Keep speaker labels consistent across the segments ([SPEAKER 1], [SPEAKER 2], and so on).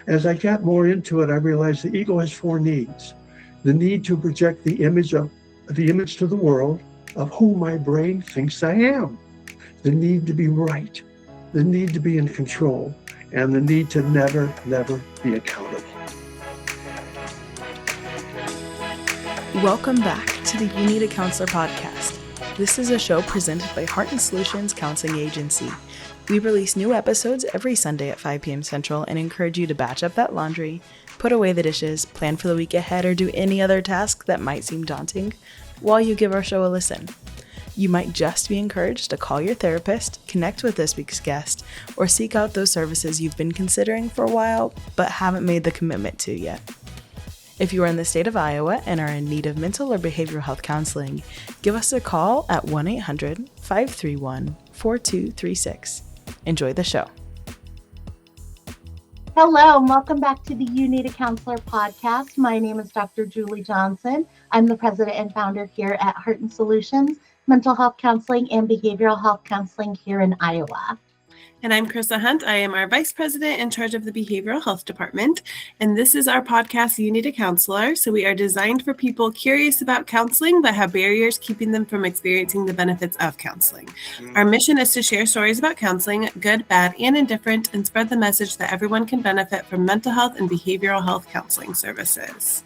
[SPEAKER 1] As I got more into it, I realized the ego has four needs. The need to project the image to the world of who my brain thinks I am. The need to be right. The need to be in control. And the need to never, never be accountable.
[SPEAKER 2] Welcome back to the You Need a Counselor podcast. This is a show presented by Heart and Solutions Counseling Agency. We release new episodes every Sunday at 5 p.m. Central and encourage you to batch up that laundry, put away the dishes, plan for the week ahead, or do any other task that might seem daunting while you give our show a listen. You might just be encouraged to call your therapist, connect with this week's guest, or seek out those services you've been considering for a while but haven't made the commitment to yet. If you are in the state of Iowa and are in need of mental or behavioral health counseling, give us a call at 1-800-531-4236. Enjoy the show.
[SPEAKER 3] Hello, and welcome back to the You Need a Counselor podcast. My name is Dr. Julie Johnson. I'm the president and founder here at Heart and Solutions, mental health counseling and behavioral health counseling here in Iowa.
[SPEAKER 4] And I'm Chrissa Hunt. I am our vice president in charge of the behavioral health department. And this is our podcast, You Need a Counselor. So we are designed for people curious about counseling, but have barriers keeping them from experiencing the benefits of counseling. Our mission is to share stories about counseling, good, bad, and indifferent, and spread the message that everyone can benefit from mental health and behavioral health counseling services.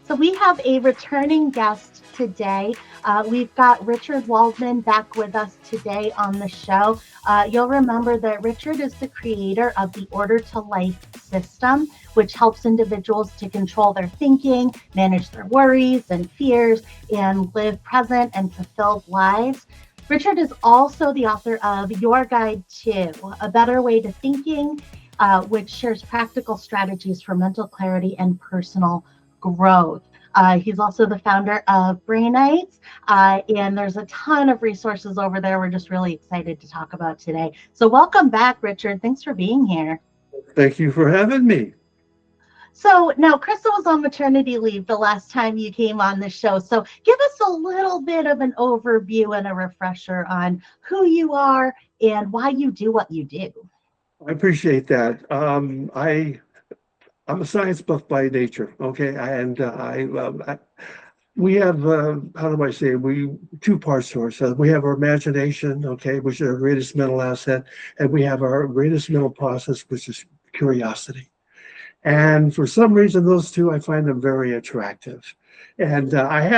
[SPEAKER 3] So we have a returning guest today. We've got Richard Waldman back with us today on the show. You'll remember that Richard is the creator of the Order to Life system, which helps individuals to control their thinking, manage their worries and fears, and live present and fulfilled lives. Richard is also the author of Your Guide to A Better Way to Thinking, which shares practical strategies for mental clarity and personal growth. He's also the founder of Brainites, and there's a ton of resources over there we're just really excited to talk about today. So welcome back, Richard. Thanks for being here.
[SPEAKER 1] Thank you for having me.
[SPEAKER 3] So now Chrissa was on maternity leave the last time you came on the show. So give us a little bit of an overview and a refresher on who you are and why you do what you do.
[SPEAKER 1] I appreciate that. I'm a science buff by nature, okay? And we have, how do I say, two parts to ourselves. We have our imagination, okay, which is our greatest mental asset, and we have our greatest mental process, which is curiosity. And for some reason, those two, I find them very attractive. And I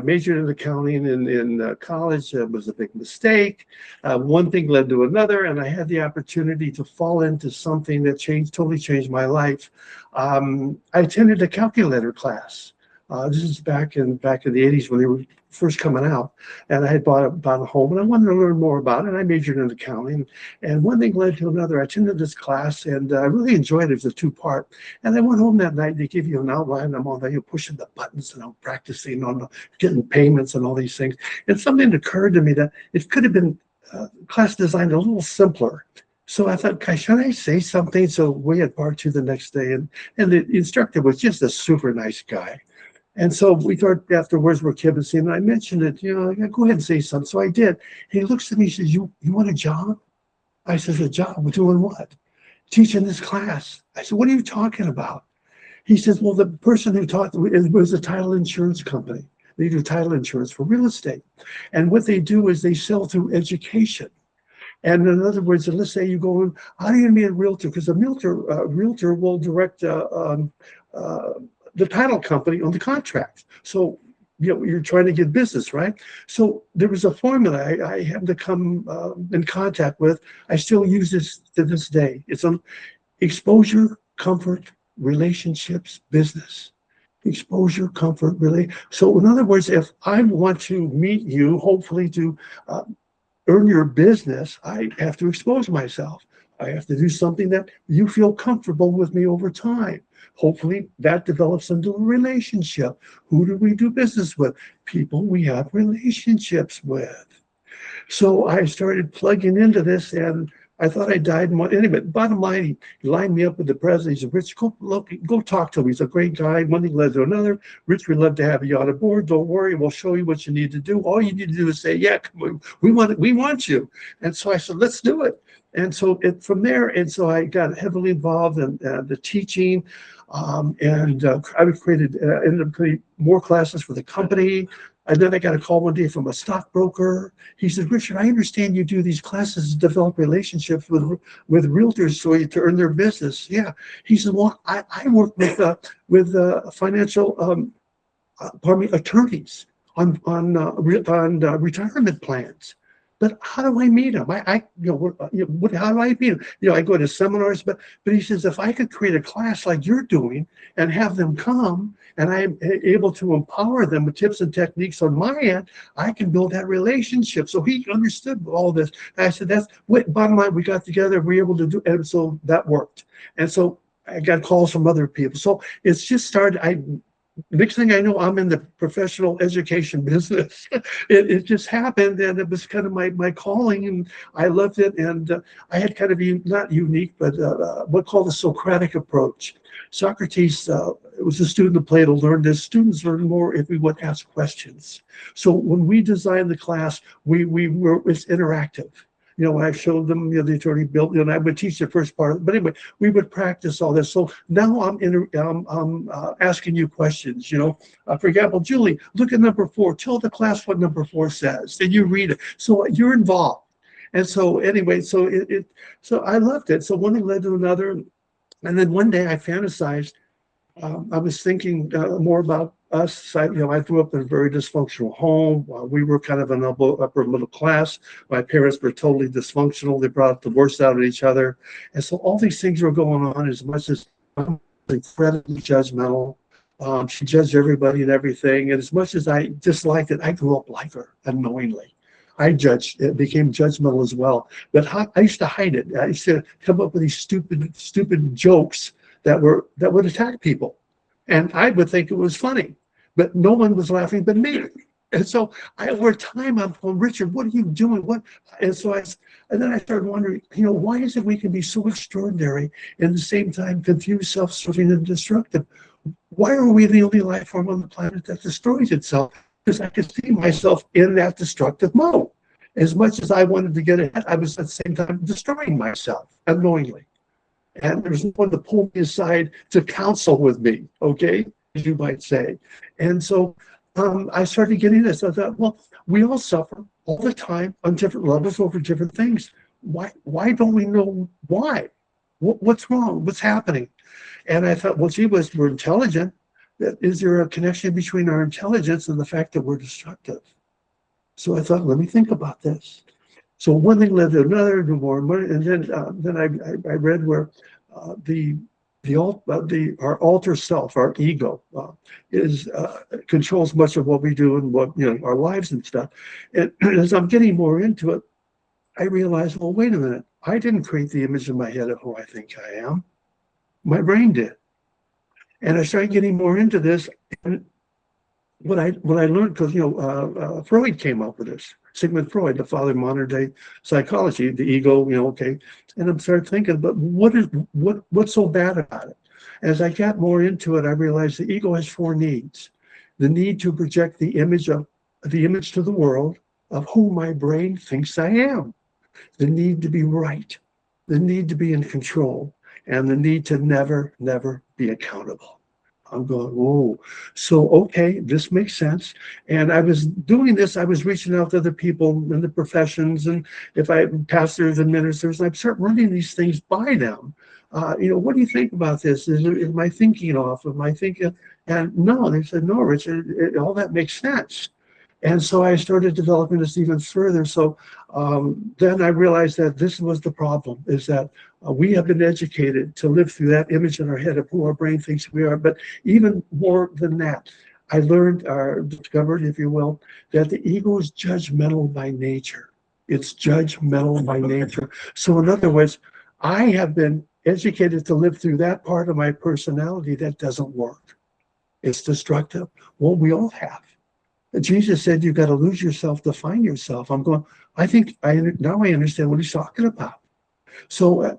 [SPEAKER 1] majored in accounting in college. It was a big mistake. One thing led to another, and I had the opportunity to fall into something that totally changed my life. I attended a calculator class. This is back in the 80s when they were first coming out, and I had bought a home, and I wanted to learn more about it. And I majored in accounting, and one thing led to another. I attended this class, and I really enjoyed it. It was a two-part. And I went home that night. They give you an outline. I'm on there, pushing the buttons, and I'm practicing on getting payments and all these things. And something occurred to me that it could have been class designed a little simpler. So I thought, gosh, should I say something? So we had part two the next day, and the instructor was just a super nice guy. And so we thought afterwards we're kibitzing, and I mentioned it, go ahead and say something. So I did. He looks at me, he says, you want a job? I said, a job? Doing what? Teaching this class. I said, what are you talking about? He says, well, the person who taught was a title insurance company. They do title insurance for real estate. And what they do is they sell through education. And in other words, let's say you go, how are you going to be a realtor? Because a realtor will direct the title company on the contract. So, you're trying to get business, right? So there was a formula I had to come in contact with. I still use this to this day. It's on exposure, comfort, relationships, business. Exposure, comfort, So in other words, if I want to meet you, hopefully to earn your business, I have to expose myself. I have to do something that you feel comfortable with me over time. Hopefully that develops into a relationship. Who do we do business with? People we have relationships with. So I started plugging into this, and I thought I died. Anyway, bottom line, he lined me up with the president. He said, Rich, go talk to him. He's a great guy. One thing led to another. Rich, we'd love to have you on board. Don't worry. We'll show you what you need to do. All you need to do is say, yeah, come on. We want you. And so I said, let's do it. And so from there, and so I got heavily involved in the teaching, I created, ended up creating more classes for the company. And then I got a call one day from a stockbroker. He said, Richard, I understand you do these classes to develop relationships with realtors so to earn their business. Yeah. He said, well, I work with financial, attorneys on retirement plans. But how do I meet them? How do I meet them? I go to seminars, but he says, if I could create a class like you're doing and have them come and I'm able to empower them with tips and techniques on my end, I can build that relationship. So he understood all this. And I said, that's what, bottom line, we got together, we were able to do, and so that worked. And so I got calls from other people. So it's just started. Next thing I know, I'm in the professional education business. It just happened, and it was kind of my calling, and I loved it. And I had kind of not unique, but what's called the Socratic approach. Socrates was a student of Plato, learned this. Students learn more if we would ask questions. So when we designed the class, it's interactive. I showed them, the attorney built, and I would teach the first part of it. But anyway, we would practice all this. So now I'm asking you questions, For example, Julie, look at number 4. Tell the class what number 4 says. Then you read it. So you're involved. And so anyway, so so I loved it. So one thing led to another. And then one day I fantasized. I was thinking more about us. I grew up in a very dysfunctional home. We were kind of an upper middle class. My parents were totally dysfunctional. They brought the worst out of each other. And so all these things were going on. As much as I'm incredibly judgmental, she judged everybody and everything. And as much as I disliked it, I grew up like her unknowingly. I became judgmental as well. But I used to hide it. I used to come up with these stupid jokes that would attack people. And I would think it was funny, but no one was laughing but me. And so over time, I'm going, Richard, what are you doing? And then I started wondering, why is it we can be so extraordinary and at the same time confused, self-serving, and destructive? Why are we the only life form on the planet that destroys itself? Because I could see myself in that destructive mode. As much as I wanted to get ahead, I was at the same time destroying myself unknowingly. And there's no one to pull me aside to counsel with me, okay, as you might say. And so I started getting this. I thought, well, we all suffer all the time on different levels over different things. Why don't we know why? What's wrong? What's happening? And I thought, well, gee whiz, we're intelligent. Is there a connection between our intelligence and the fact that we're destructive? So I thought, let me think about this. So one thing led to another, and then I read where our alter self, our ego, controls much of what we do and what our lives and stuff. And as I'm getting more into it, I realized, well, wait a minute, I didn't create the image in my head of who I think I am. My brain did. And I started getting more into this, and what I learned, because Freud came up with this. Sigmund Freud, the father of modern day psychology, the ego, okay. And I started thinking, but what's so bad about it? As I got more into it, I realized the ego has 4 needs: the need to project the image to the world of who my brain thinks I am, the need to be right, the need to be in control, and the need to never be accountable. I'm going, whoa. So, okay, this makes sense. And I was doing this, I was reaching out to other people in the professions, and if I pastors and ministers, and I start running these things by them. What do you think about this? Is my thinking off? Am I thinking? And no, they said, no, Richard, all that makes sense. And so I started developing this even further. So then I realized that this was the problem, is that we have been educated to live through that image in our head of who our brain thinks we are. But even more than that, I learned or discovered, if you will, that the ego is judgmental by nature. It's judgmental by nature. So in other words, I have been educated to live through that part of my personality that doesn't work. It's destructive. Well, we all have. Jesus said, you've got to lose yourself to find yourself. I'm going, now I understand what he's talking about. So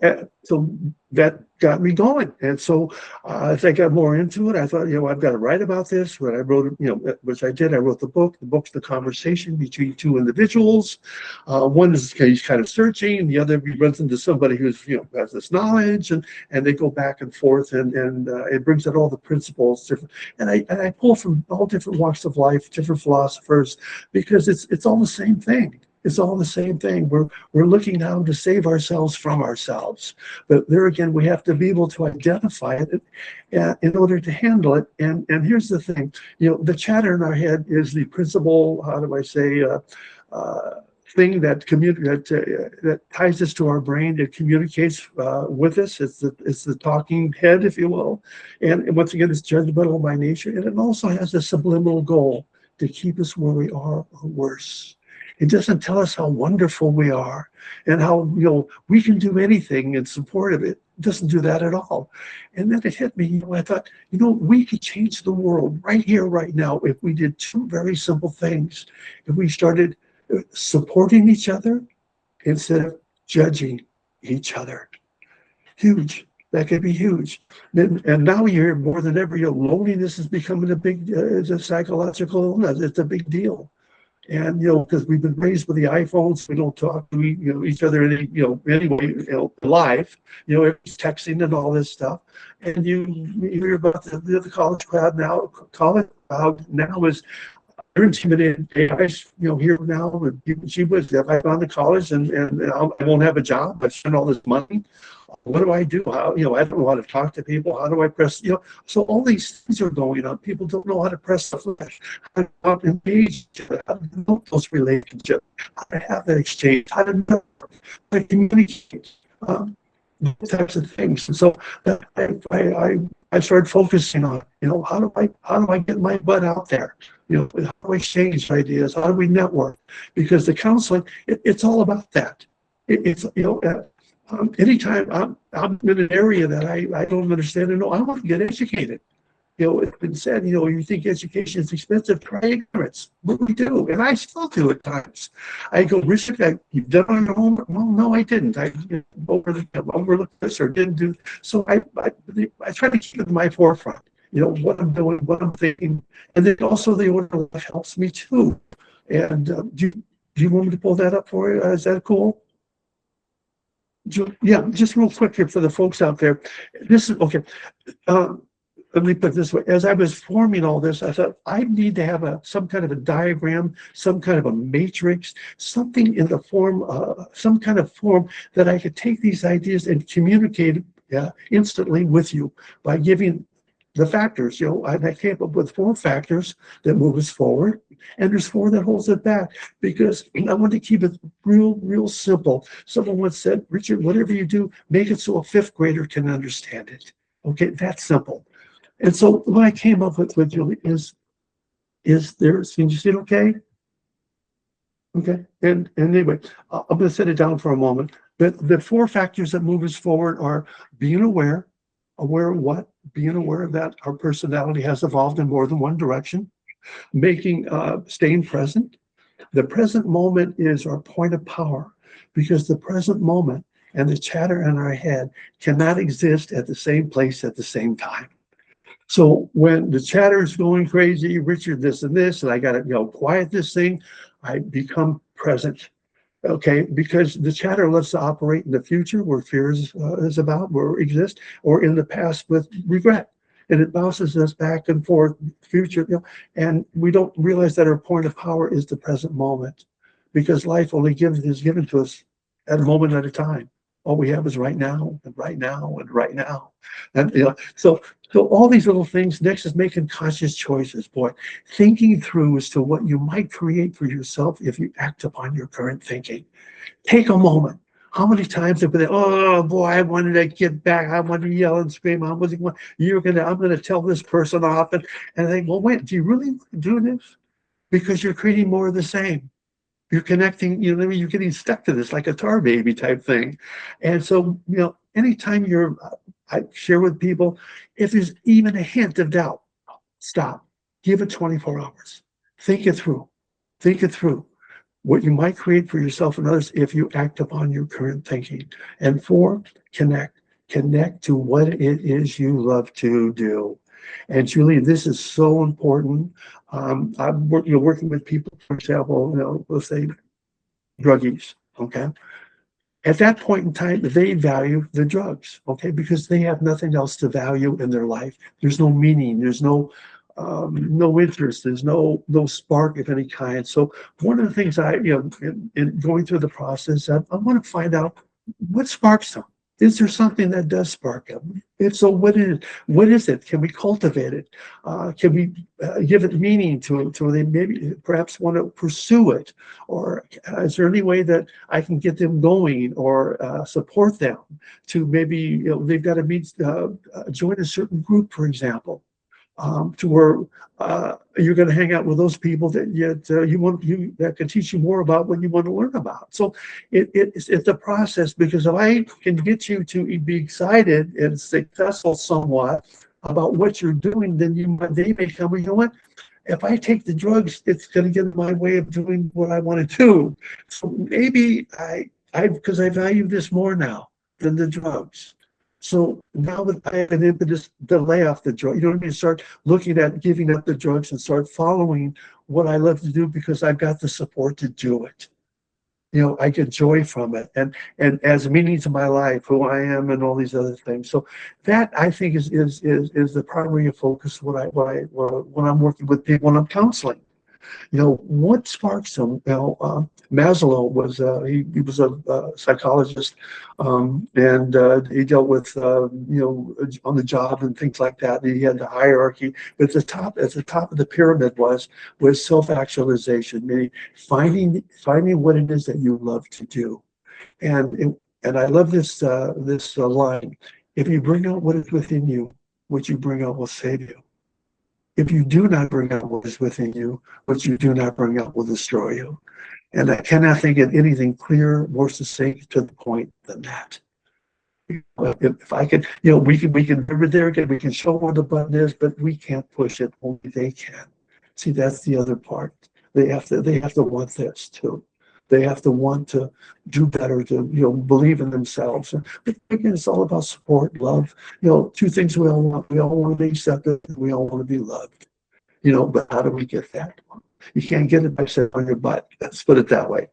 [SPEAKER 1] that got me going. And so as I got more into it, I thought, I've got to write about this. When I wrote, which I did, I wrote the book. The book's the conversation between two individuals. One is he's kind of searching, and the other he runs into somebody who's, has this knowledge, and they go back and forth, and it brings out all the principles. And I pull from all different walks of life, different philosophers, because it's all the same thing. It's all the same thing. We're looking now to save ourselves from ourselves. But there again, we have to be able to identify it in order to handle it. And here's the thing, the chatter in our head is the principal, how do I say, thing that ties us to our brain. It communicates with us. It's the talking head, if you will. And once again, it's judgmental by nature. And it also has a subliminal goal to keep us where we are or worse. It doesn't tell us how wonderful we are and how, we can do anything in support of it. It doesn't do that at all. And then it hit me, I thought, we could change the world right here, right now, if we did two very simple things. If we started supporting each other instead of judging each other. Huge. That could be huge. And now you hear more than ever, loneliness is becoming it's a psychological illness. It's a big deal. And because we've been raised with the iPhones, we don't talk to each other anyway, live. Everybody's texting and all this stuff. And you hear about the college crowd now. College crowd now is they're intimidated. Guys, here now, if I've gone to college and I won't have a job, I spend all this money. What do I do? How, I don't know how to talk to people. How do I press, so all these things are going on. People don't know how to press the flesh, how to engage, how to develop those relationships, how to have that exchange, how to network, how to communicate, those types of things. And so I started focusing on, how do I get my butt out there? How do I exchange ideas? How do we network? Because the counseling, it's all about that. Anytime I'm in an area that I don't understand and know, I want to get educated. It's been said, you think education is expensive, try ignorance. What we do, and I still do at times. I go, Richard, you've done on your homework? Well, no, I didn't. I overlooked this or didn't do. So I try to keep it in my forefront, what I'm doing, what I'm thinking. And then also the order of life helps me too. And do you want me to pull that up for you? Is that cool? Yeah, just real quick here for the folks out there. This is okay. Let me put it this way. As I was forming all this, I thought I need to have some kind of a diagram, some kind of a matrix, something in the form, some kind of form that I could take these ideas and communicate instantly with you by giving the factors. I came up with 4 factors that move us forward, and there's 4 that holds it back, because I want to keep it real simple. Someone once said, Richard, whatever you do, make it so a 5th grader can understand it. Okay, that's simple. And so what I came up with Julie is there, can you see it okay? Okay, and anyway, I'm going to set it down for a moment. But the 4 factors that move us forward are being aware of what? Being aware that our personality has evolved in more than one direction, staying present. The present moment is our point of power, because the present moment and the chatter in our head cannot exist at the same place at the same time. So when the chatter is going crazy, Richard, this and this, and I got to quiet this thing, I become present. Okay, because the chatter lets us operate in the future where fear is about, where exist, or in the past with regret. And it bounces us back and forth, future, and we don't realize that our point of power is the present moment, because life only is given to us at a moment at a time. All we have is right now, and right now, and right now. And so all these little things. Next is making conscious choices. Boy, thinking through as to what you might create for yourself if you act upon your current thinking. Take a moment. How many times have been, oh boy, I wanted to get back. I wanted to yell and scream. I'm gonna tell this person off, and I think, well, wait, do you really do this? Because you're creating more of the same. You're connecting, you're getting stuck to this like a tar baby type thing. And so, anytime I share with people, if there's even a hint of doubt, stop, give it 24 hours, think it through. what you might create for yourself and others if you act upon your current thinking. And 4, connect to what it is you love to do. And Julie, this is so important. I'm working with people, for example, let's say druggies, okay? At that point in time, they value the drugs, okay? Because they have nothing else to value in their life. There's no meaning, there's no interest, there's no spark of any kind. So one of the things in going through the process, I want to find out what sparks them. Is there something that does spark them? If so, what is it? Can we cultivate it? Can we give it meaning to they maybe perhaps want to pursue it? Or is there any way that I can get them going or support them to maybe, they've got to join a certain group, for example, to where you're going to hang out with those people that that can teach you more about what you want to learn about. So it's a process, because if I can get you to be excited and successful somewhat about what you're doing, then they may come, you know what? If I take the drugs, it's going to get in my way of doing what I want to do. So maybe because I value this more now than the drugs. So now that I have an impetus to lay off the drug, start looking at giving up the drugs and start following what I love to do, because I've got the support to do it. I get joy from it, and as meaning to my life, who I am, and all these other things. So that, I think, is the primary focus when I'm working with people, when I'm counseling. What sparks them? Maslow was he was a psychologist, and he dealt with on the job and things like that. He had the hierarchy, but at the top of the pyramid was self-actualization, meaning finding what it is that you love to do. And I love this line: if you bring out what is within you, what you bring out will save you. If you do not bring out what is within you, what you do not bring out will destroy you. And I cannot think of anything clearer, more succinct to the point than that. If I could, we can over there again, we can show where the button is, but we can't push it. Only they can. See, that's the other part. They have to want this too. They have to want to do better, to believe in themselves. But again, it's all about support, love. Two things we all want. We all want to be accepted. We all want to be loved. But how do we get that? You can't get it by sitting on your butt. Let's put it that way.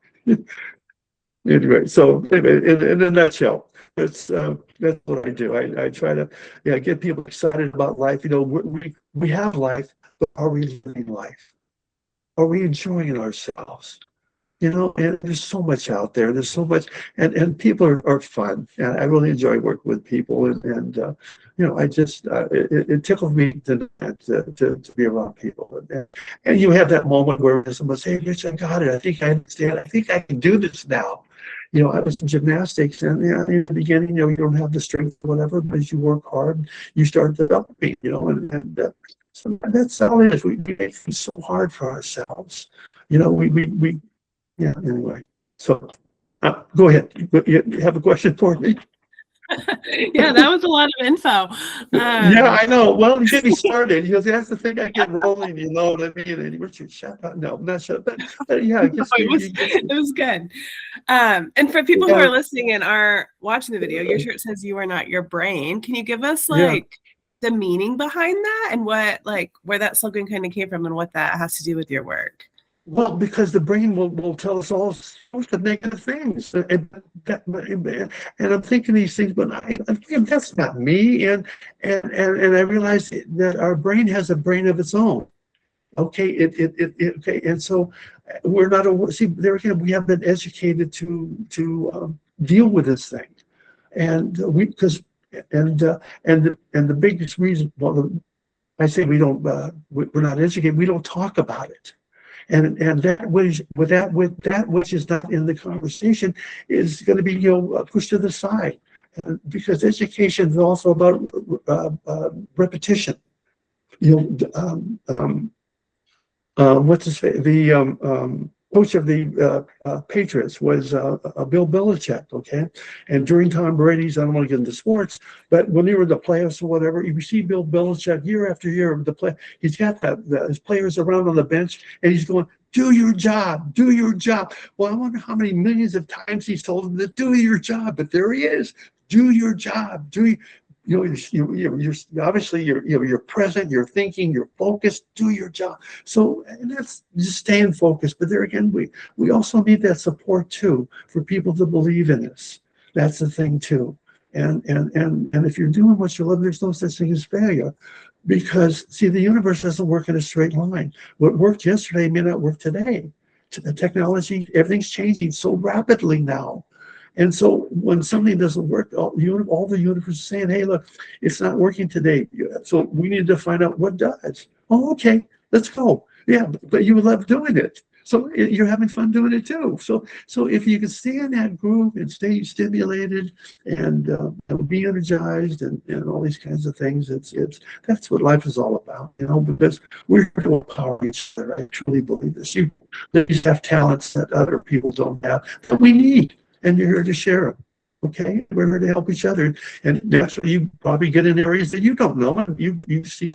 [SPEAKER 1] Anyway, so in a nutshell, that's what I do. I try to get people excited about life. We have life, but are we living life? Are we enjoying ourselves? And there's so much out there. There's so much, and people are fun. And I really enjoy working with people. And I just, it tickles me to be around people. And you have that moment where someone says, "Hey, Rich, I got it. I think I understand. I think I can do this now." I was in gymnastics, and in the beginning, you don't have the strength or whatever, but as you work hard, you start developing, so that's all it is. We make things so hard for ourselves. Anyway, so go ahead. You have a question for me?
[SPEAKER 4] Yeah, that was a lot of info.
[SPEAKER 1] Yeah, I know. Well, you get me started. That's the thing, I get rolling, what I mean? And Richard, shut up. No, not shut up. But yeah,
[SPEAKER 4] it was good. And for people who are listening and are watching the video, your shirt says "You are not your brain." Can you give us the meaning behind that, and what where that slogan kind of came from, and what that has to do with your work?
[SPEAKER 1] Well, because the brain will tell us all sorts of negative things, and I'm thinking these things, but that's not me. And I realized that our brain has a brain of its own. Okay, okay, and so we're not. See, there again, we have been educated to deal with this thing, and the biggest reason. Well, I say we're not educated. We don't talk about it. And that which is not in the conversation is going to be pushed to the side, because education is also about repetition. What's his name? The coach of the Patriots was Bill Belichick, okay? And during Tom Brady's, I don't want to get into sports, but when they were in the playoffs or whatever, you see Bill Belichick year after year, he's got his players around on the bench, and he's going, Do your job. Do your job. Well, I wonder how many millions of times he's told him to do your job, but there he is. Do your job. You're obviously you're present, you're thinking, you're focused. Do your job. So, and that's just staying focused. But there again, we also need that support too for people to believe in us. That's the thing too. And if you're doing what you love, there's no such thing as failure. Because, see, the universe doesn't work in a straight line. What worked yesterday may not work today. The technology, everything's changing so rapidly now. And so when something doesn't work, all the universe is saying, hey, look, it's not working today. So we need to find out what does. Oh, okay, let's go. Yeah, but you love doing it. So you're having fun doing it too. So if you can stay in that groove and stay stimulated and be energized and all these kinds of things, that's what life is all about, because we're here to empower each other. I truly believe this. You have talents that other people don't have that we need, and you're here to share them. Okay, we're here to help each other, and naturally, you probably get in areas that you don't know, and you see.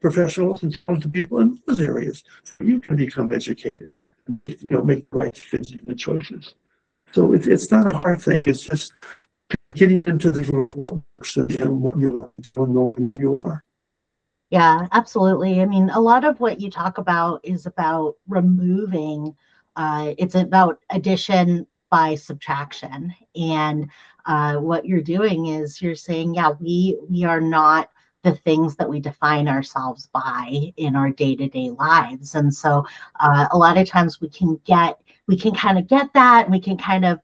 [SPEAKER 1] Professionals and talented people in those areas, so you can become educated, make the right choices. So it's not a hard thing. It's just getting into the group and what you don't know who you are.
[SPEAKER 3] Yeah, absolutely. I mean, a lot of what you talk about is about removing. It's about addition by subtraction, and what you're doing is you're saying, yeah, we are not the things that we define ourselves by in our day-to-day lives. And so a lot of times we can kind of get that, and we can kind of,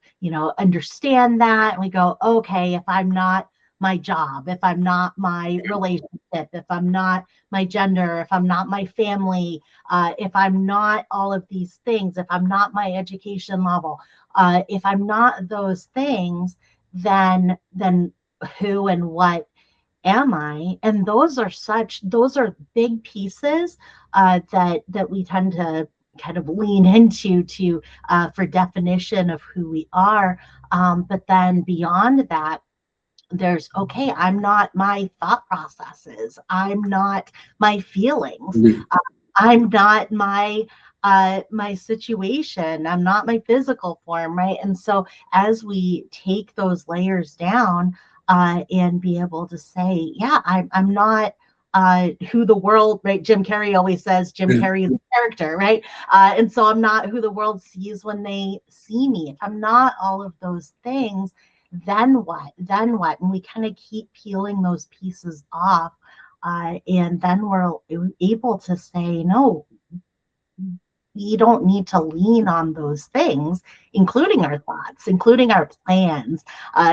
[SPEAKER 3] understand that, and we go, okay, if I'm not my job, if I'm not my relationship, if I'm not my gender, if I'm not my family, if I'm not all of these things, if I'm not my education level, if I'm not those things, then who and what am I? And those are big pieces that we tend to kind of lean into for definition of who we are. But then beyond that, there's, okay, I'm not my thought processes. I'm not my feelings. I'm not my situation. I'm not my physical form, right? And so as we take those layers down, and be able to say, yeah, I'm not who the world, right? Jim Carrey always says Jim Carrey is a character, right? And so I'm not who the world sees when they see me. If I'm not all of those things, then what? And we kind of keep peeling those pieces off. And then we're able to say, no, we don't need to lean on those things, including our thoughts, including our plans,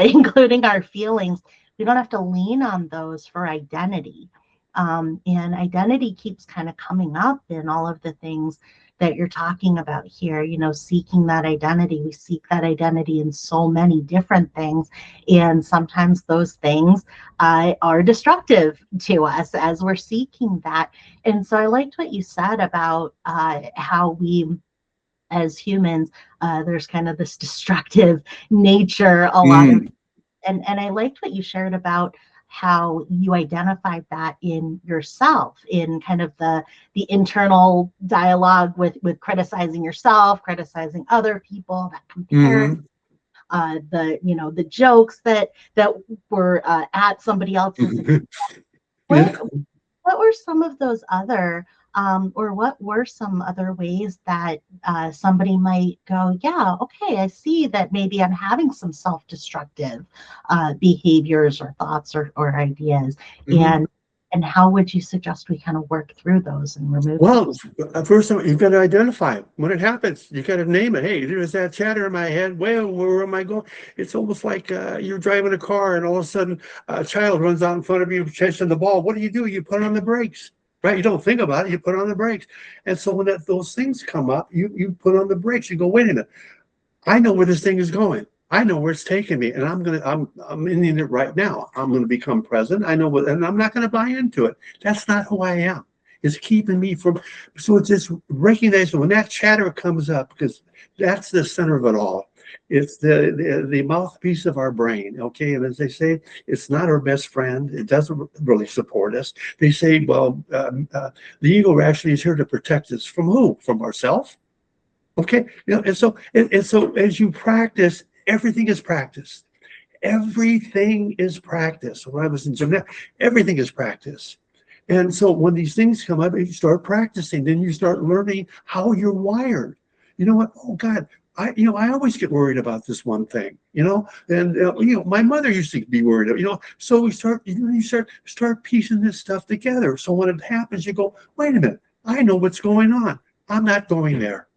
[SPEAKER 3] including our feelings. We don't have to lean on those for identity. And identity keeps kind of coming up in all of the things that you're talking about here, seeking that identity. We seek that identity in so many different things. And sometimes those things are destructive to us as we're seeking that. And so I liked what you said about how we, as humans, there's kind of this destructive nature a lot of, and I liked what you shared about how you identified that in yourself, in kind of the internal dialogue with criticizing yourself, criticizing other people, that comparison, the jokes that were at somebody else's. What were some of those other or what were some other ways that somebody might go, yeah, okay, I see that maybe I'm having some self-destructive behaviors or thoughts or ideas. And how would you suggest we kind of work through those and remove those?
[SPEAKER 1] First of all, you've got to identify it. When it happens, you got to name it. Hey, there's that chatter in my head. Well, where am I going? It's almost like you're driving a car and all of a sudden a child runs out in front of you, chasing the ball. What do? You put on the brakes. Right? You don't think about it. You put on the brakes. And so when those things come up, you put on the brakes. You go, wait a minute. I know where this thing is going. I know where it's taking me, and I'm in it right now. I'm going to become present. I know what, and I'm not going to buy into it. That's not who I am. It's keeping me from. So it's just recognizing when that chatter comes up, because that's the center of it all. It's the mouthpiece of our brain. Okay. And as they say, it's not our best friend. It doesn't really support us. They say, well, the ego actually is here to protect us from who? From ourselves. Okay. And so as you practice, everything is practice. Everything is practice. When I was in gymnastics, everything is practice. And so when these things come up, you start practicing, then you start learning how you're wired. You know what? Oh God, I always get worried about this one thing, and my mother used to be worried, so we start, you start piecing this stuff together. So when it happens, you go, wait a minute, I know what's going on. I'm not going there.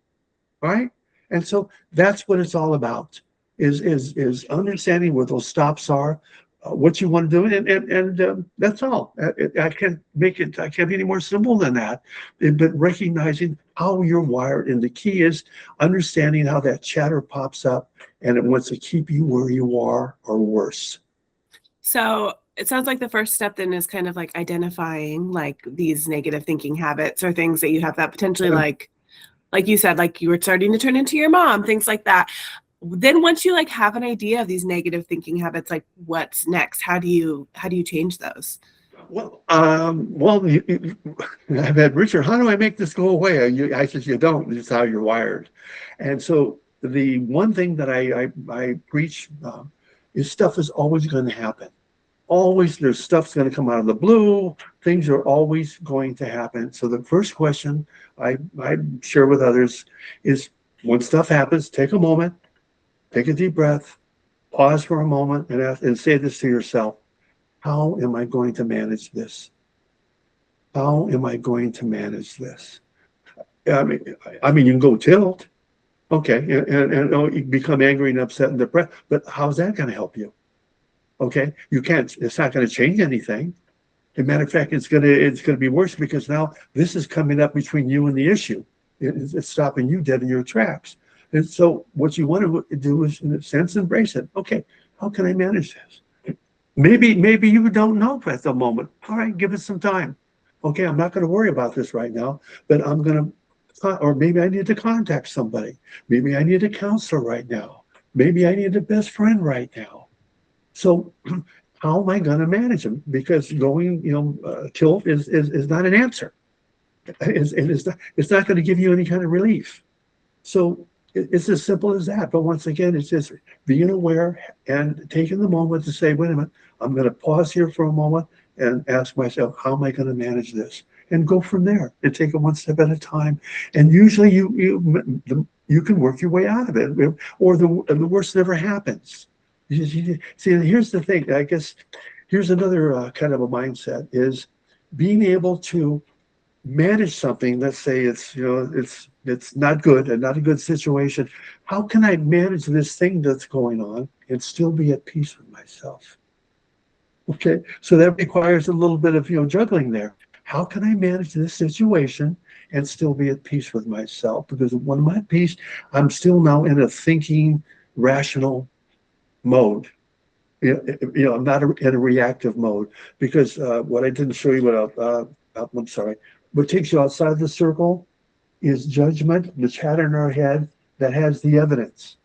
[SPEAKER 1] Right? And so that's what it's all about, is understanding where those stops are, what you want to do, and that's all. I can't be any more simple than that. But recognizing how you're wired, and the key is understanding how that chatter pops up, and it wants to keep you where you are or worse.
[SPEAKER 4] So it sounds like the first step then is kind of like identifying like these negative thinking habits or things that you have that potentially like you said, like you were starting to turn into your mom, things like that. Then once you like have an idea of these negative thinking habits, like what's next? How do you change those?
[SPEAKER 1] Well, I've had, Richard, how do I make this go away? I said, you don't. This is how you're wired. And so the one thing that I preach is stuff is always going to happen. Always, there's stuff's going to come out of the blue. Things are always going to happen. So the first question I share with others is, when stuff happens, take a moment, take a deep breath, pause for a moment, and say this to yourself: how am I going to manage this? How am I going to manage this? I mean, you can go tilt, okay, and you become angry and upset and depressed, but how's that going to help you? Okay, you can't. It's not going to change anything. As a matter of fact, it's going to be worse, because now this is coming up between you and the issue. It's stopping you dead in your tracks. And so, what you want to do is, in a sense, embrace it. Okay, how can I manage this? Maybe you don't know at the moment. All right, give it some time. Okay, I'm not going to worry about this right now, but I'm going to, or maybe I need to contact somebody. Maybe I need a counselor right now. Maybe I need a best friend right now. So how am I going to manage them? Because going, tilt is not an answer. It's not going to give you any kind of relief. So it's as simple as that. But once again, it's just being aware and taking the moment to say, wait a minute, I'm going to pause here for a moment and ask myself, how am I going to manage this? And go from there and take it one step at a time. And usually you can work your way out of it, or the worst never happens. See, here's the thing. I guess here's another kind of a mindset, is being able to manage something. Let's say it's not good and not a good situation. How can I manage this thing that's going on and still be at peace with myself? Okay, so that requires a little bit of juggling there. How can I manage this situation and still be at peace with myself? Because when I'm at peace, I'm still now in a thinking, rational mode. I'm not in a reactive mode, because what I didn't show you, I'm sorry, what takes you outside the circle is judgment, the chatter in our head that has the evidence.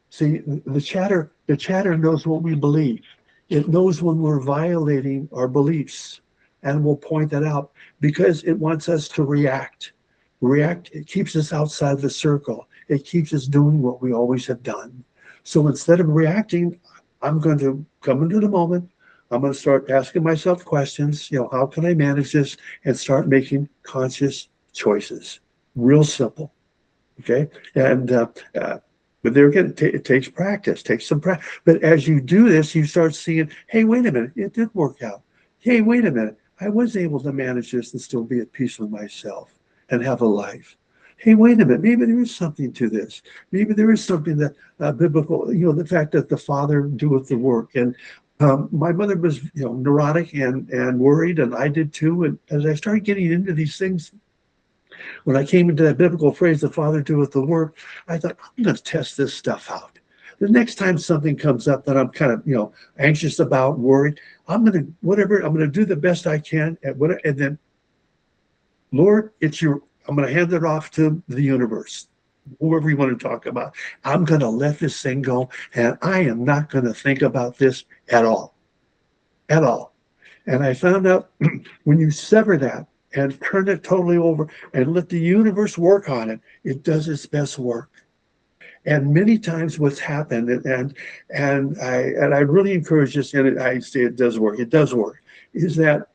[SPEAKER 1] See, the chatter knows what we believe. It knows when we're violating our beliefs, and will point that out, because it wants us to react. It keeps us outside the circle. It keeps us doing what we always have done. So instead of reacting, I'm going to come into the moment. I'm going to start asking myself questions. How can I manage this? And start making conscious choices. Real simple. Okay. And but there again, it takes practice. Takes some practice. But as you do this, you start seeing, hey, wait a minute, it did work out. Hey, wait a minute, I was able to manage this and still be at peace with myself and have a life. Hey, wait a minute, maybe there is something to this. Maybe there is something that biblical, the fact that the Father doeth the work. And my mother was, neurotic and worried, and I did too. And as I started getting into these things, when I came into that biblical phrase, the Father doeth the work, I thought, I'm going to test this stuff out. The next time something comes up that I'm kind of, anxious about, worried, I'm going to do the best I can and then, Lord, I'm going to hand it off to the universe. whoever you want to talk about. I'm going to let this thing go, and I am not going to think about this at all, at all. And I found out when you sever that and turn it totally over and let the universe work on it, it does its best work. And many times what's happened, and I really encourage this, and I say it does work, is that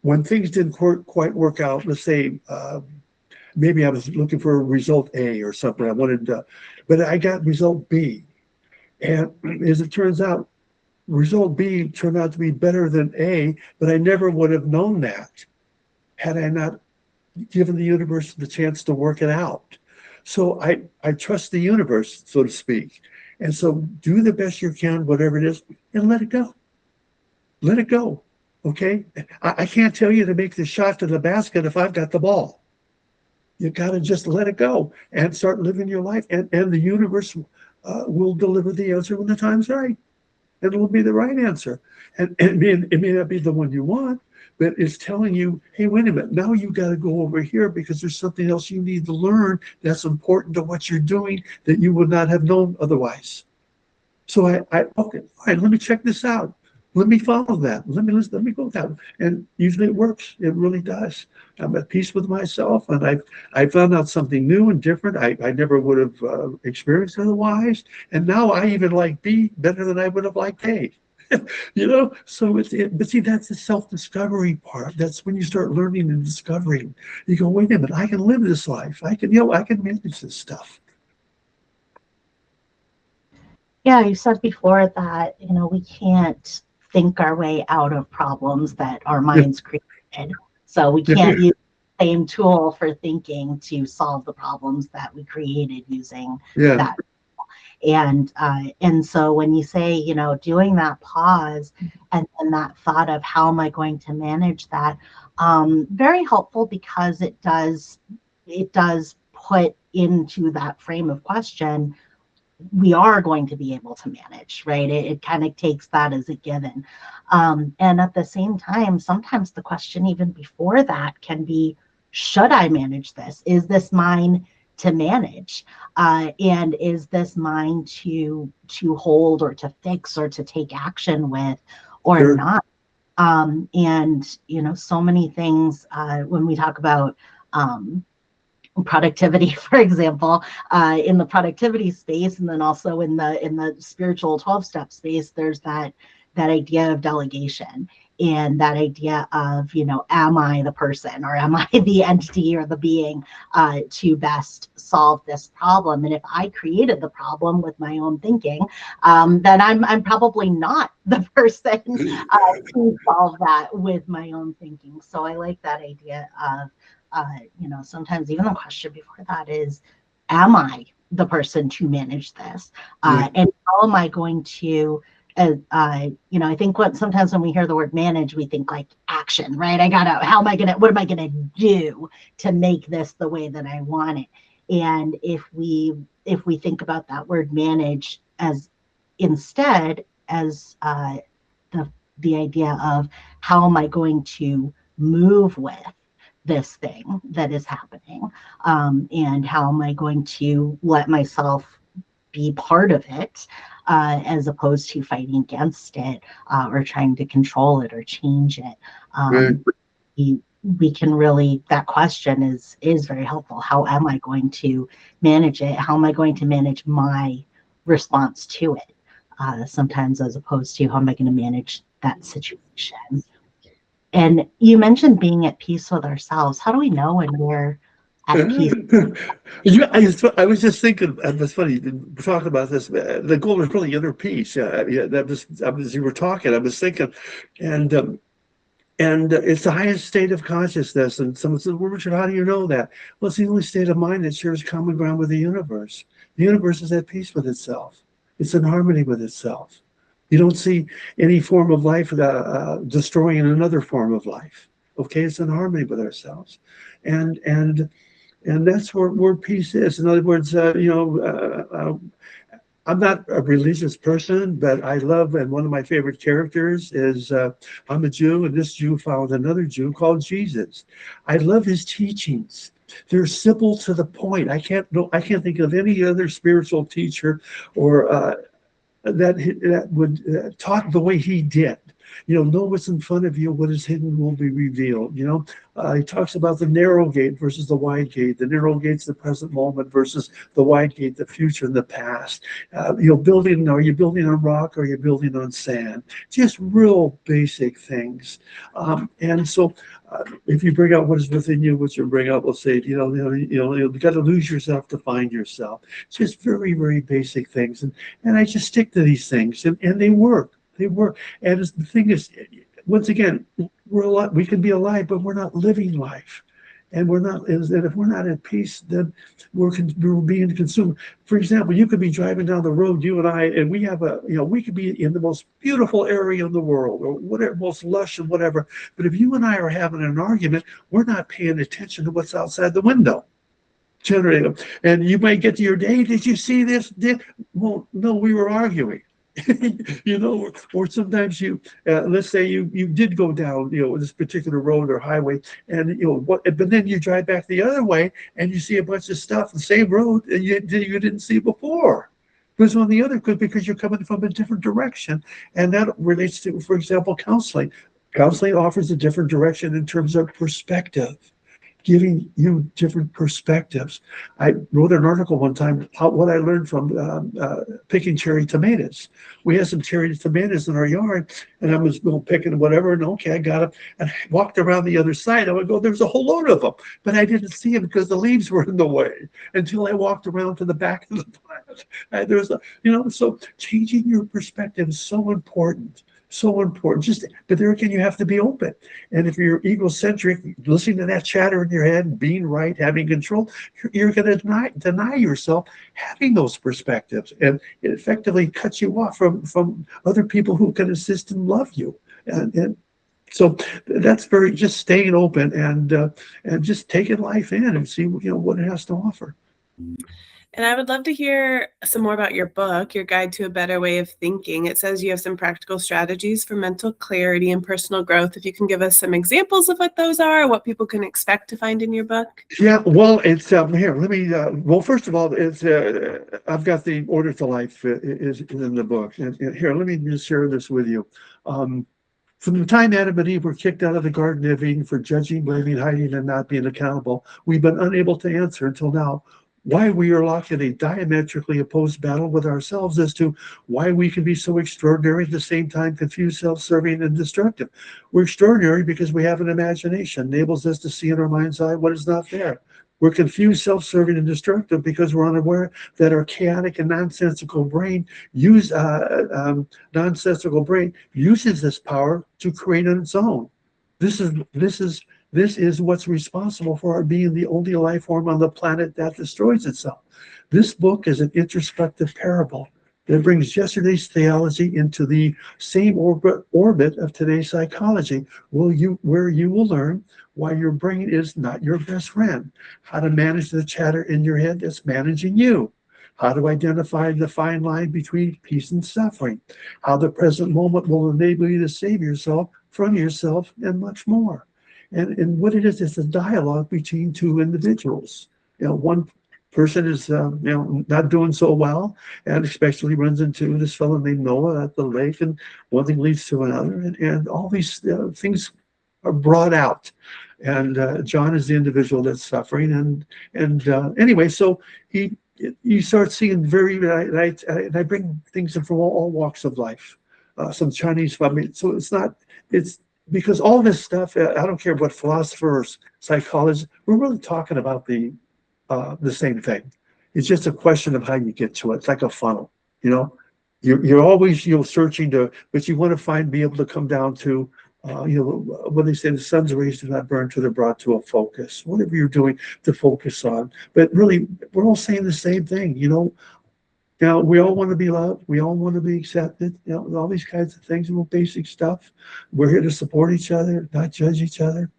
[SPEAKER 1] when things didn't quite work out, let's say maybe I was looking for result A or something, I wanted to, but I got result B. And as it turns out, result B turned out to be better than A, but I never would have known that had I not given the universe the chance to work it out. So I trust the universe, so to speak. And so do the best you can, whatever it is, and let it go. Let it go. Okay? I can't tell you to make the shot to the basket if I've got the ball. You got to just let it go and start living your life. And the universe will deliver the answer when the time's right. And it'll be the right answer. And it may not be the one you want, but it's telling you, hey, wait a minute, now you got to go over here because there's something else you need to learn that's important to what you're doing that you would not have known otherwise. So okay, all right, let me check this out. Let me follow that. Let me go with that. And usually it works. It really does. I'm at peace with myself, and I found out something new and different I never would have experienced otherwise. And now I even like B better than I would have liked A. So but see, that's the self-discovery part. That's when you start learning and discovering. You go, wait a minute, I can live this life. I can manage this stuff.
[SPEAKER 3] Yeah, you said before that, we can't think our way out of problems that our minds created. So we can't use the same tool for thinking to solve the problems that we created using that. And so when you say, doing that pause and that thought of how am I going to manage that, very helpful because it does put into that frame of question, we are going to be able to manage, right? It kind of takes that as a given. And at the same time, sometimes the question even before that can be, should I manage this? Is this mine to manage? And is this mine to hold or to fix or to take action with or not? And, so many things when we talk about productivity, for example, in the productivity space, and then also in the spiritual 12-step space, there's that idea of delegation and that idea of, am I the person or am I the entity or the being to best solve this problem? And if I created the problem with my own thinking, then I'm probably not the person to solve that with my own thinking. So I like that idea of sometimes even the question before that is, am I the person to manage this? And how am I going to, I think sometimes when we hear the word manage, we think like action, right? What am I going to do to make this the way that I want it? And if we think about that word manage as instead as the idea of how am I going to move with this thing that is happening, and how am I going to let myself be part of it, as opposed to fighting against it or trying to control it or change it. We can really, that question is very helpful. How am I going to manage it? How am I going to manage my response to it? Sometimes as opposed to how am I going to manage that situation? And you mentioned being at peace with ourselves. How do we know when we're at peace?
[SPEAKER 1] I was just thinking, and it's funny, talking about this, the goal is really inner peace. As you were talking, I was thinking, and it's the highest state of consciousness. And someone says, well, Richard, how do you know that? Well, it's the only state of mind that shares common ground with the universe. The universe is at peace with itself. It's in harmony with itself. You don't see any form of life destroying another form of life. Okay, it's in harmony with ourselves, and that's where peace is. In other words, I'm not a religious person, but I love, and one of my favorite characters is I'm a Jew, and this Jew found another Jew called Jesus. I love his teachings. They're simple to the point. I can't think of any other spiritual teacher or that would talk the way he did. Know what's in front of you, what is hidden will be revealed. He talks about the narrow gate versus the wide gate. The narrow gate's the present moment versus the wide gate, the future and the past. Are you building on rock or are you building on sand? Just real basic things. And so if you bring out what is within you, what you bring out will say, you've got to lose yourself to find yourself. It's just very, very basic things. And I just stick to these things and they work. They work. And the thing is, once again, we're alive. We can be alive, but we're not living life. And if we're not at peace, then we're being consumed. For example, you could be driving down the road, you and I, and we could be in the most beautiful area in the world or whatever, most lush and whatever. But if you and I are having an argument, we're not paying attention to what's outside the window. Generating. And you might get to your day, did you see this? Well, no, we were arguing. Or sometimes let's say you did go down, this particular road or highway, and but then you drive back the other way and you see a bunch of stuff, the same road, and you didn't see before. Because on the other, because you're coming from a different direction, and that relates to, for example, counseling. Counseling offers a different direction in terms of perspective, giving you different perspectives. I wrote an article one time what I learned from picking cherry tomatoes. We had some cherry tomatoes in our yard, and I was picking whatever, and okay, I got them, and I walked around the other side. I would go, there's a whole load of them, but I didn't see them because the leaves were in the way until I walked around to the back of the plant. So changing your perspective is so important. So important. But there again, you have to be open. And if you're egocentric, listening to that chatter in your head, being right, having control, you're going to deny yourself having those perspectives, and it effectively cuts you off from other people who can assist and love you. And so that's just staying open and just taking life in and see what it has to offer.
[SPEAKER 4] And I would love to hear some more about your book, Your Guide to a Better Way of Thinking. It says you have some practical strategies for mental clarity and personal growth. If you can give us some examples of what those are, what people can expect to find in your book.
[SPEAKER 1] Yeah, well, it's here. Let me. First of all, it's I've got the Order to Life is in the book, and here, let me just share this with you. From the time Adam and Eve were kicked out of the Garden of Eden for judging, blaming, hiding, and not being accountable, we've been unable to answer until now why we are locked in a diametrically opposed battle with ourselves as to why we can be so extraordinary, at the same time confused, self-serving, and destructive. We're extraordinary because we have an imagination, enables us to see in our mind's eye what is not there. We're confused, self-serving, and destructive because we're unaware that our chaotic and nonsensical brain uses this power to create on its own. This is what's responsible for our being the only life form on the planet that destroys itself. This book is an introspective parable that brings yesterday's theology into the same orbit of today's psychology, where you will learn why your brain is not your best friend, how to manage the chatter in your head that's managing you, how to identify the fine line between peace and suffering, how the present moment will enable you to save yourself from yourself, and much more. And what it is, it's a dialogue between two individuals. One person is not doing so well, and especially runs into this fellow named Noah at the lake, and one thing leads to another, and all these things are brought out. And John is the individual that's suffering, and anyway, so you start seeing and I bring things in from all walks of life. Some Chinese, so it's because all this stuff, I don't care what philosophers, psychologists, we're really talking about the same thing. It's just a question of how you get to it. It's like a funnel, You're always searching but you want to be able to come down to when they say the sun's rays do not burn till they're brought to a focus. Whatever you're doing to focus on, but really we're all saying the same thing. Now, we all want to be loved. We all want to be accepted. All these kinds of things, basic stuff. We're here to support each other, not judge each other.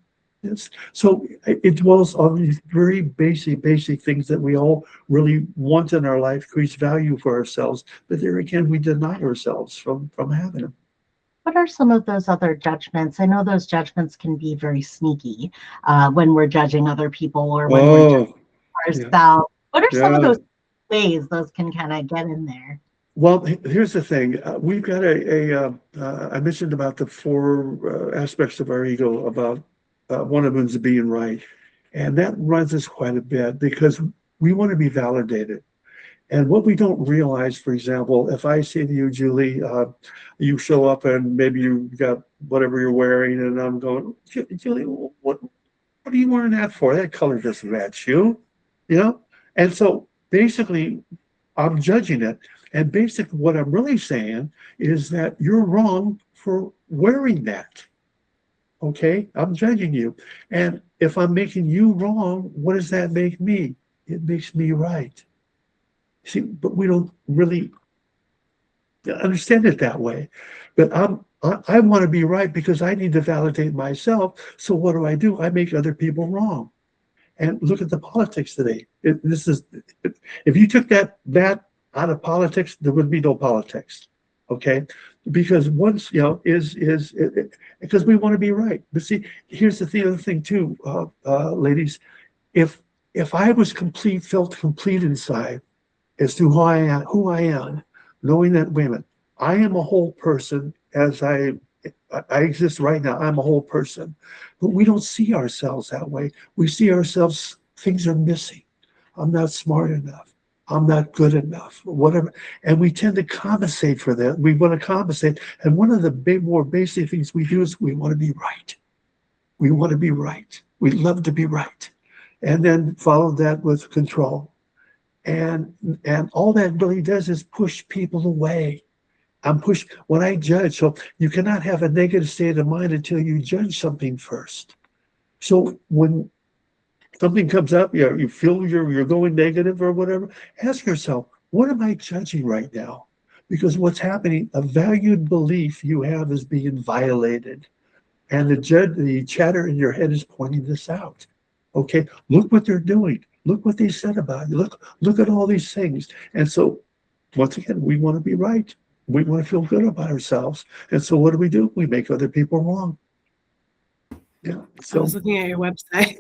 [SPEAKER 1] So it dwells on these very basic things that we all really want in our life, creates value for ourselves. But there again, we deny ourselves from having them.
[SPEAKER 3] What are some of those other judgments? I know those judgments can be very sneaky when we're judging other people or when we're judging
[SPEAKER 1] Oh, yeah,
[SPEAKER 3] ourselves. What are some of
[SPEAKER 1] yeah.
[SPEAKER 3] those ways those can kind of get in there?
[SPEAKER 1] Well, here's the thing. We've got I mentioned about the four aspects of our ego, about one of them is being right. And that runs us quite a bit because we want to be validated. And what we don't realize, for example, if I say to you, Julie, you show up and maybe you got whatever you're wearing, and I'm going, Julie, what are you wearing that for? That color doesn't match you, you know? And so basically, I'm judging it. And basically, what I'm really saying is that you're wrong for wearing that. Okay? I'm judging you. And if I'm making you wrong, what does that make me? It makes me right. See, but we don't really understand it that way. But I want to be right because I need to validate myself. So what do? I make other people wrong. And look at the politics today. If you took that out of politics, there would be no politics. Okay, because once because we want to be right. But see, here's the other thing too, ladies. If I was felt complete inside as to who I am, knowing that women, I am a whole person as I exist right now. I'm a whole person, but we don't see ourselves that way. We see ourselves, things are missing. I'm not smart enough. I'm not good enough, whatever. And we tend to compensate for that. We want to compensate. And one of the more basic things we do is we want to be right. We want to be right. We love to be right. And then follow that with control. And all that really does is push people away. When I judge. So you cannot have a negative state of mind until you judge something first. So when something comes up, you feel you're going negative or whatever, ask yourself, what am I judging right now? Because what's happening, a valued belief you have is being violated. And the chatter in your head is pointing this out. Okay, look what they're doing. Look what they said about you. Look at all these things. And so once again, we want to be right. We want to feel good about ourselves. And so what do? We make other people wrong. Yeah.
[SPEAKER 4] I was looking at your website.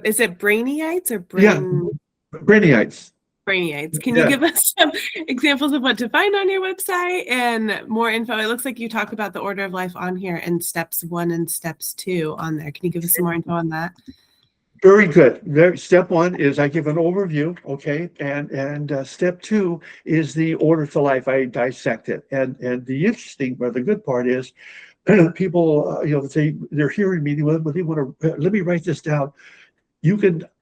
[SPEAKER 4] Is it Brainyites or
[SPEAKER 1] Brainyites.
[SPEAKER 4] Brainyites. Can you give us some examples of what to find on your website and more info? It looks like you talk about the order of life on here and steps 1 and steps 2 on there. Can you give us some more info on that?
[SPEAKER 1] Very good. Step 1 is I give an overview, okay, and step 2 is the order to life. I dissect it, and the interesting or the good part is people, they're hearing me, but they want to let me write this down.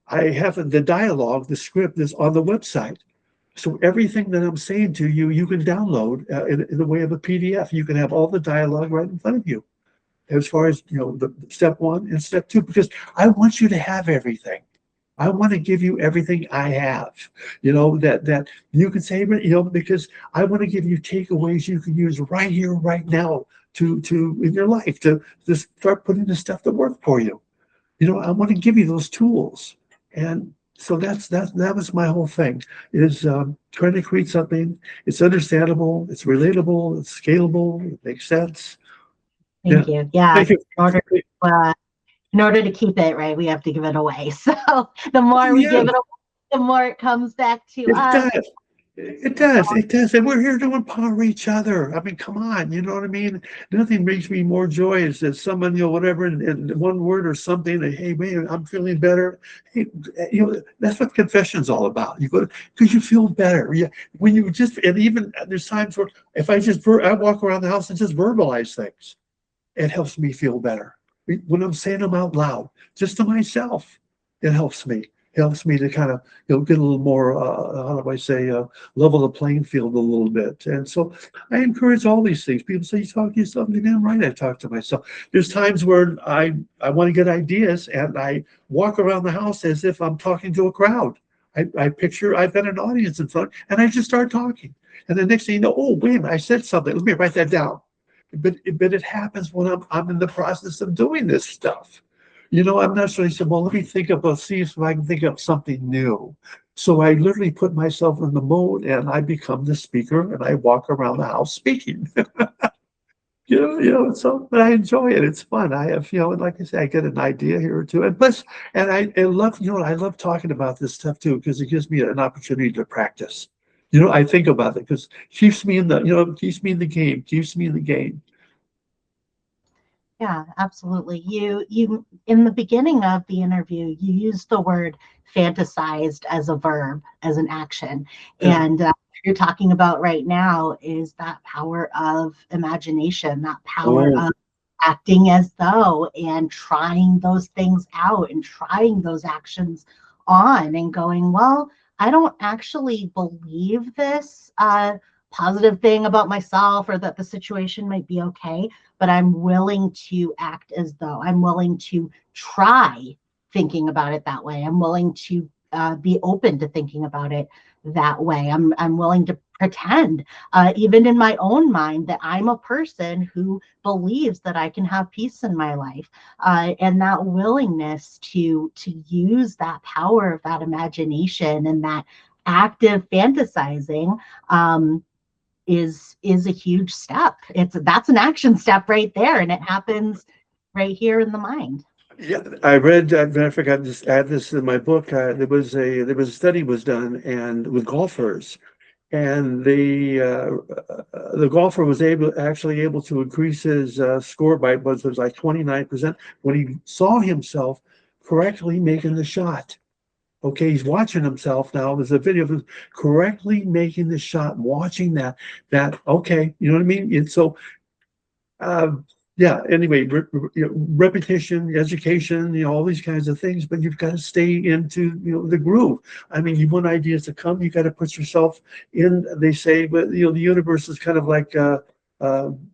[SPEAKER 1] I have the dialogue, the script is on the website. So everything that I'm saying to you, you can download in the way of a PDF. You can have all the dialogue right in front of you. As far as the step 1 and step 2, because I want you to have everything. I want to give you everything I have. That you can say, because I want to give you takeaways you can use right here, right now, to in your life to start putting the stuff to work for you. I want to give you those tools. And so that was my whole thing, is trying to create something. It's understandable, it's relatable, it's scalable, it makes sense.
[SPEAKER 3] Thank you. Yeah.
[SPEAKER 1] Thank you.
[SPEAKER 3] In order to keep it right, we have to give it away. So the more we give it away, the more it comes back to us.
[SPEAKER 1] It does. And we're here to empower each other. I mean, come on, you know what I mean? Nothing makes me more joyous than someone, whatever, in one word or something, hey, man, I'm feeling better. Hey, that's what confession's all about. You go because you feel better. When you and even there's times where if I walk around the house and just verbalize things, it helps me feel better. When I'm saying them out loud, just to myself, it helps me. It helps me to kind of get a little more, level the playing field a little bit. And so I encourage all these things. People say, you talk to yourself, damn right I talk to myself. There's times where I want to get ideas and I walk around the house as if I'm talking to a crowd. I picture I've got an audience in front and I just start talking. And the next thing you know, oh, wait a minute, I said something. Let me write that down. But it happens when I'm in the process of doing this stuff. I'm not sure. He said, well, let me see if I can think of something new. So I literally put myself in the mode and I become the speaker and I walk around the house speaking. So but I enjoy it. It's fun. I have, and like I say, I get an idea here or two. And plus, and I love, I love talking about this stuff too, because it gives me an opportunity to practice. I think about it because keeps me in keeps me in the game, keeps me in the game.
[SPEAKER 3] Yeah, absolutely. You in the beginning of the interview, you used the word fantasized as a verb, as an action.
[SPEAKER 1] Yeah.
[SPEAKER 3] And what you're talking about right now is that power of imagination, that power
[SPEAKER 1] Oh.
[SPEAKER 3] of acting as though and trying those things out and trying those actions on and going, well, I don't actually believe this positive thing about myself or that the situation might be okay, but I'm willing to act as though. I'm willing to try thinking about it that way. I'm willing to be open to thinking about it that way. I'm willing to pretend, even in my own mind, that I'm a person who believes that I can have peace in my life, and that willingness to use that power of that imagination and that active fantasizing. Is a huge step. That's an action step right there, and it happens right here in the mind.
[SPEAKER 1] Yeah, I read. I forgot to just add this in my book. There was a study was done and with golfers, and the golfer was actually able to increase his score by was like 29% when he saw himself correctly making the shot. Okay, he's watching himself now. There's a video of him correctly making the shot, watching okay, you know what I mean? And so, uh, yeah, anyway, repetition, education, all these kinds of things, but you've got to stay into, the groove. I mean, you want ideas to come, you got to put yourself in, they say, but, the universe is kind of like a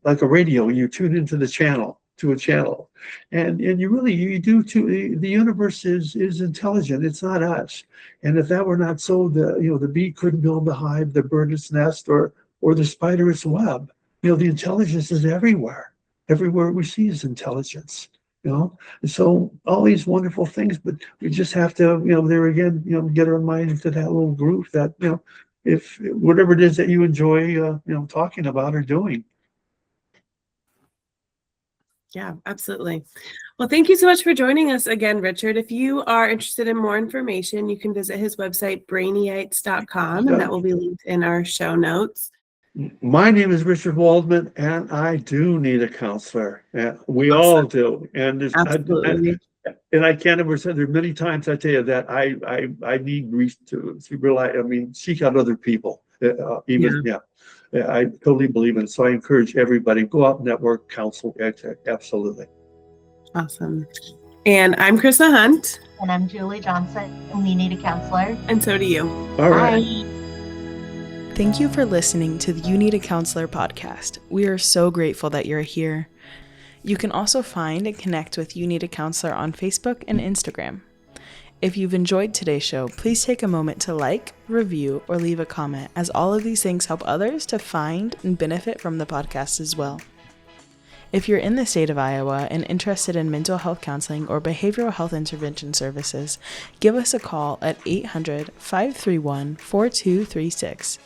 [SPEAKER 1] radio. You tune into the channel. To a channel, and you do too. The universe is intelligent. It's not us. And if that were not so, the bee couldn't build the hive, the bird its nest, or the spider its web. The intelligence is everywhere. Everywhere we see is intelligence. And so all these wonderful things, but we just have to, there again, get our mind into that little groove that, if whatever it is that you enjoy, talking about or doing.
[SPEAKER 4] Yeah, absolutely. Well, thank you so much for joining us again, Richard. If you are interested in more information, you can visit his website, brainieyites.com, and that will be linked in our show notes.
[SPEAKER 1] My name is Richard Waldman, and I do need a counselor. We all do. And
[SPEAKER 4] Absolutely.
[SPEAKER 1] and I can't ever say, there are many times I tell you that I need to realize, seek out other people. I totally believe in it. So I encourage everybody, go out, network, counsel. Absolutely.
[SPEAKER 4] Awesome. And I'm Chrissa Hunt.
[SPEAKER 3] And I'm Julie Johnson, and we need a counselor.
[SPEAKER 4] And so do you.
[SPEAKER 1] All right.
[SPEAKER 3] Bye.
[SPEAKER 2] Thank you for listening to the You Need a Counselor podcast. We are so grateful that you're here. You can also find and connect with You Need a Counselor on Facebook and Instagram. If you've enjoyed today's show, please take a moment to like, review, or leave a comment, as all of these things help others to find and benefit from the podcast as well. If you're in the state of Iowa and interested in mental health counseling or behavioral health intervention services, give us a call at 800-531-4236.